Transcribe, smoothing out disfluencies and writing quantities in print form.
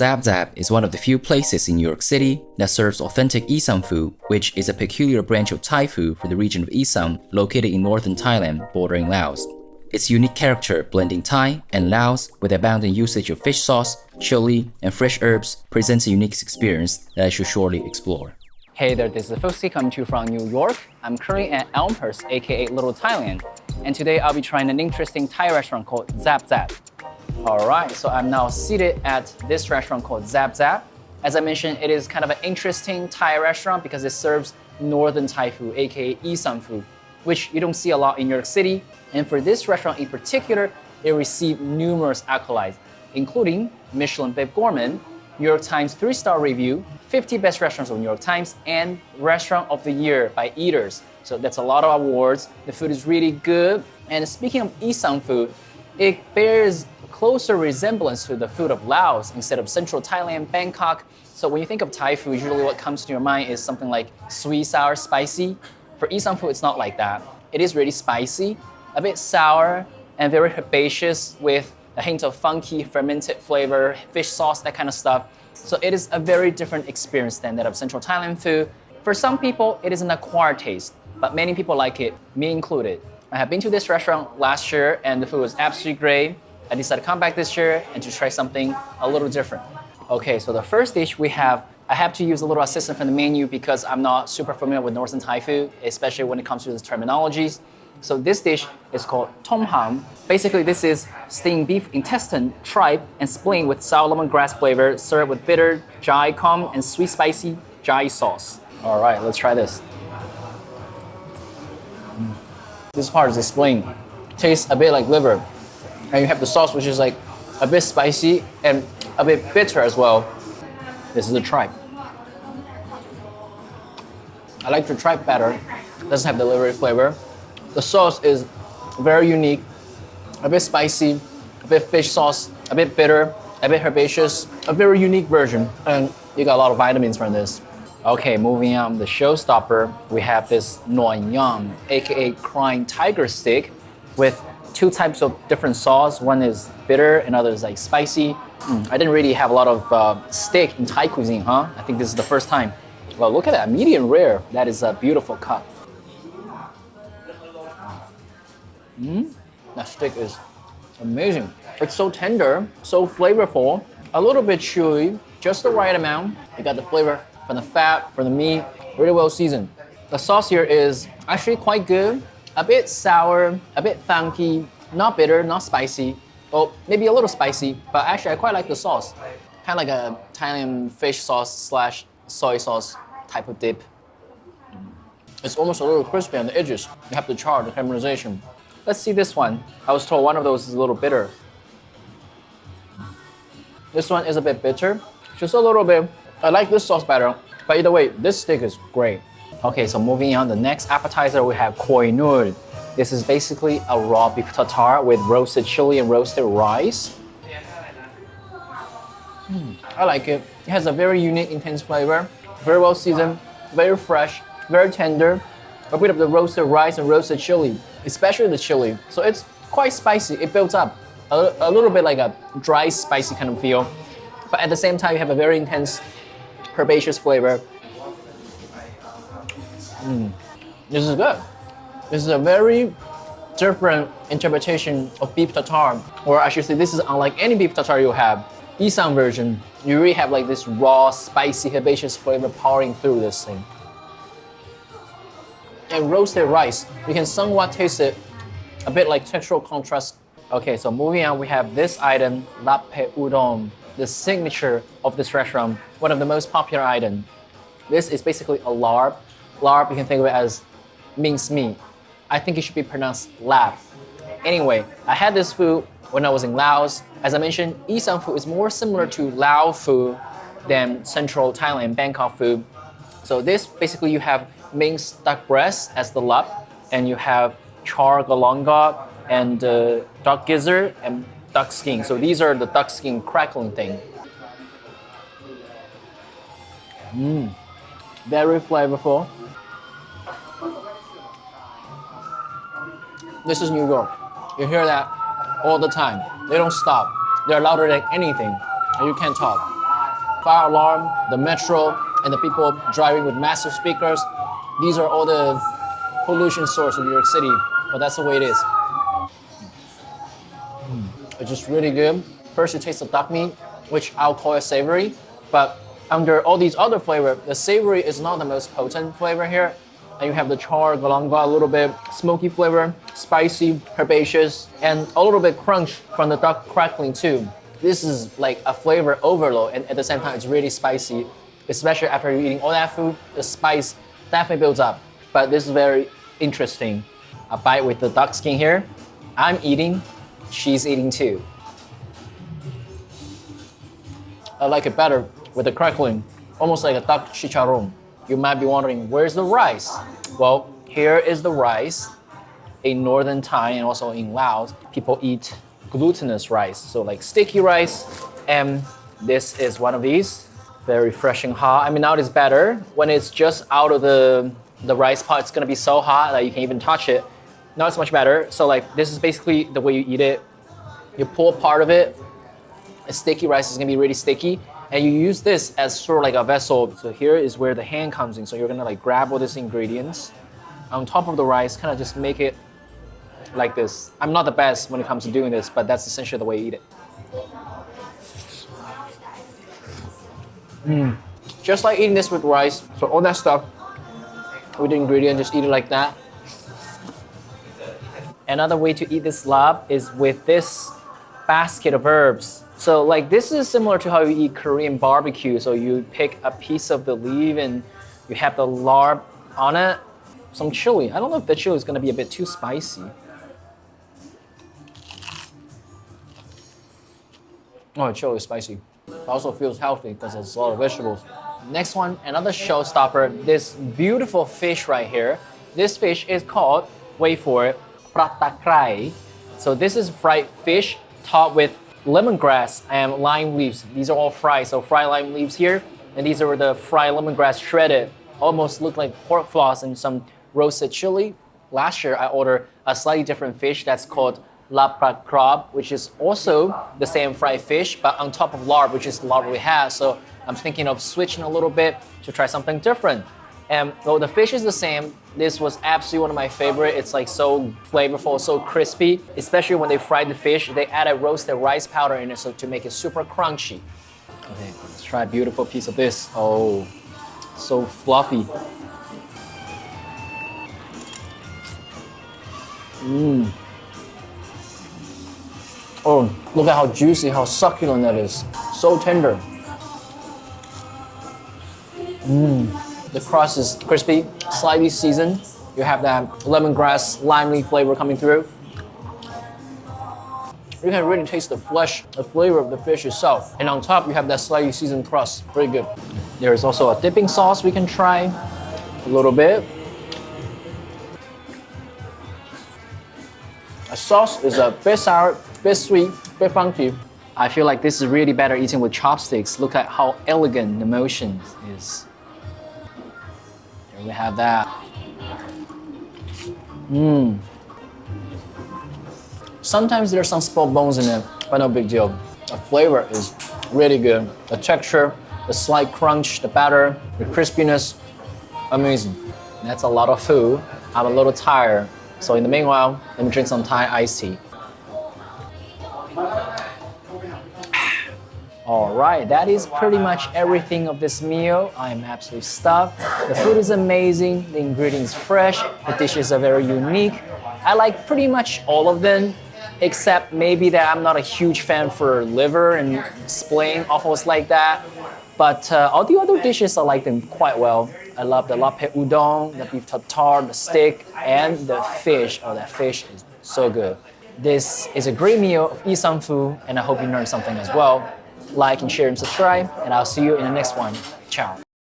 Zaab Zaab is one of the few places in New York City that serves authentic Isan food, which is a peculiar branch of Thai food for the region of Isan, located in Northern Thailand, bordering Laos. Its unique character, blending Thai and Laos with abundant usage of fish sauce, chili, and fresh herbs, presents a unique experience that I should surely explore. Hey there, this is Foxy coming to you from New York. I'm currently at Elmhurst, aka Little Thailand, and today I'll be trying an interesting Thai restaurant called Zaab Zaab. Alright, so I'm now seated at this restaurant called Zaab Zaab. As I mentioned, it is kind of an interesting Thai restaurant because it serves Northern Thai food, aka Isan food, which you don't see a lot in New York City. And for this restaurant in particular, it received numerous accolades, including Michelin Bib Gourmand, New York Times 3-star review, 50 best restaurants of New York Times, and Restaurant of the Year by Eaters. So that's a lot of awards. The food is really good. And speaking of Isan food, it bears closer resemblance to the food of Laos instead of Central Thailand, Bangkok. So when you think of Thai food, usually what comes to your mind is something like sweet, sour, spicy. For Isan food, it's not like that. It is really spicy, a bit sour, and very herbaceous with a hint of funky fermented flavor, fish sauce, that kind of stuff. So it is a very different experience than that of Central Thailand food. For some people, it is an acquired taste, but many people like it, me included. I have been to this restaurant last year and the food was absolutely great. I decided to come back this year and to try something a little different. Okay, so the first dish we have, I have to use a little assistance from the menu because I'm not super familiar with Northern Thai food, especially when it comes to the terminologies. So this dish is called tom ham. Basically, this is steamed beef intestine, tripe, and spleen with sour lemongrass flavor, served with bitter jai com and sweet spicy jai sauce. All right, let's try this. This part is the spleen. Tastes a bit like liver. And you have the sauce, which is like a bit spicy and a bit bitter as well. This is the tripe. I like the tripe better. It doesn't have the livery flavor. The sauce is very unique, a bit spicy, a bit fish sauce, a bit bitter, a bit herbaceous, a very unique version. And you got a lot of vitamins from this. Okay, moving on, the showstopper, we have this Neur Yang, aka crying tiger stick, with two types of different sauce. One is bitter, another is like spicy. I didn't really have a lot of steak in Thai cuisine, huh? I think this is the first time. Well, look at that, medium rare. That is a beautiful cut. That steak is amazing. It's so tender, so flavorful, a little bit chewy, just the right amount. You got the flavor from the fat, from the meat, really well seasoned. The sauce here is actually quite good. A bit sour, a bit funky, not bitter, not spicy. Well, maybe a little spicy, but actually I quite like the sauce. Kind of like a Thailand fish sauce slash soy sauce type of dip. It's almost a little crispy on the edges. You have the char, the caramelization. Let's see this one. I was told one of those is a little bitter. This one is a bit bitter, just a little bit. I like this sauce better, but either way, this steak is great. Okay, so moving on, the next appetizer we have Koy Neur. This is basically a raw beef tartar with roasted chili and roasted rice. I like it. It has a very unique, intense flavor, very well seasoned, very fresh, very tender. A bit of the roasted rice and roasted chili, especially the chili. So it's quite spicy. It builds up a little bit like a dry, spicy kind of feel. But at the same time, you have a very intense, herbaceous flavor. This is good. This is a very different interpretation of beef tartare, or I should say this is unlike any beef tartare you have. Isan version, you really have like this raw, spicy, herbaceous flavor powering through this thing. And roasted rice, you can somewhat taste it, a bit like textural contrast. Okay, so moving on, we have this item, Larb Ped Udon, the signature of this restaurant, one of the most popular items. This is basically a larb. Larb, you can think of it as minced meat. I think it should be pronounced lab. Anyway, I had this food when I was in Laos. As I mentioned, Isan food is more similar to Lao food than Central Thailand, Bangkok food. So this, basically you have minced duck breast as the larb, and you have charred galangal and duck gizzard and duck skin. So these are the duck skin crackling thing. Very flavorful. This is New York. You hear that all the time. They don't stop. They're louder than anything, and you can't talk. fire alarm, the metro, and the people driving with massive speakers. These are all the pollution source of New York City, but that's the way it is. It's just really good. First you taste the duck meat, which I'll call it savory, but under all these other flavors, the savory is not the most potent flavor here. And you have the charred galangal, a little bit smoky flavor, spicy, herbaceous, and a little bit crunch from the duck crackling too. This is like a flavor overload, and at the same time, it's really spicy. Especially after you're eating all that food, the spice definitely builds up. But this is very interesting. A bite with the duck skin here. I'm eating, she's eating too. I like it better with the crackling, almost like a duck chicharron. You might be wondering, where's the rice? Well, here is the rice. In Northern Thai and also in Laos, people eat glutinous rice, so like sticky rice, and this is one of these. Very fresh and hot. I mean, now it is better. When it's just out of the rice pot, it's gonna be so hot that you can't even touch it. Now it's much better. So like, this is basically the way you eat it. You pull part of it. A sticky rice is gonna be really sticky, and you use this as sort of like a vessel. So here is where the hand comes in. So you're gonna like grab all these ingredients on top of the rice, kind of just make it like this. I'm not the best when it comes to doing this, but that's essentially the way you eat it. Just like eating this with rice. So all that stuff with the ingredient, just eat it like that. Another way to eat this larb is with this basket of herbs. So like this is similar to how you eat Korean barbecue. So you pick a piece of the leaf and you have the larb on it. Some chili. I don't know if the chili is gonna be a bit too spicy. Oh, chili is spicy. It also feels healthy because there's a lot of vegetables. Next one, another showstopper, this beautiful fish right here. This fish is called, wait for it, Pla Takrai. So this is fried fish topped with lemongrass and lime leaves. These are all fried, so fried lime leaves here. And these are the fried lemongrass shredded. Almost look like pork floss and some roasted chili. Last year, I ordered a slightly different fish that's called Larb Ped Udon, which is also the same fried fish, but on top of larb, which is the larb we have. So I'm thinking of switching a little bit to try something different. And though the fish is the same, this was absolutely one of my favorite. It's like so flavorful, so crispy. Especially when they fry the fish, they add a roasted rice powder in it so to make it super crunchy. Okay, let's try a beautiful piece of this. Oh, so fluffy. Oh, look at how juicy, how succulent that is. So tender. The crust is crispy, slightly seasoned. You have that lemongrass, lime leaf flavor coming through. You can really taste the flesh, the flavor of the fish itself. And on top, you have that slightly seasoned crust. Very good. There is also a dipping sauce we can try a little bit. The sauce is a bit sour, bit sweet, bit funky. I feel like this is really better eating with chopsticks. Look at how elegant the motion is. Here we have that. Sometimes there's some spilled bones in it, but no big deal. The flavor is really good. The texture, the slight crunch, the batter, the crispiness, amazing. That's a lot of food. I'm a little tired. So in the meanwhile, let me drink some Thai iced tea. All right, that is pretty much everything of this meal. I am absolutely stuffed. The food is amazing, the ingredients fresh, the dishes are very unique. I like pretty much all of them, except maybe that I'm not a huge fan for liver and spleen, offals like that. But all the other dishes, I like them quite well. I love the Larb Ped Udon, the beef tartar, the steak, and the fish. Oh, that fish is so good. This is a great meal of Isan food, and I hope you learned something as well. Like and share and subscribe, and I'll see you in the next one. Ciao.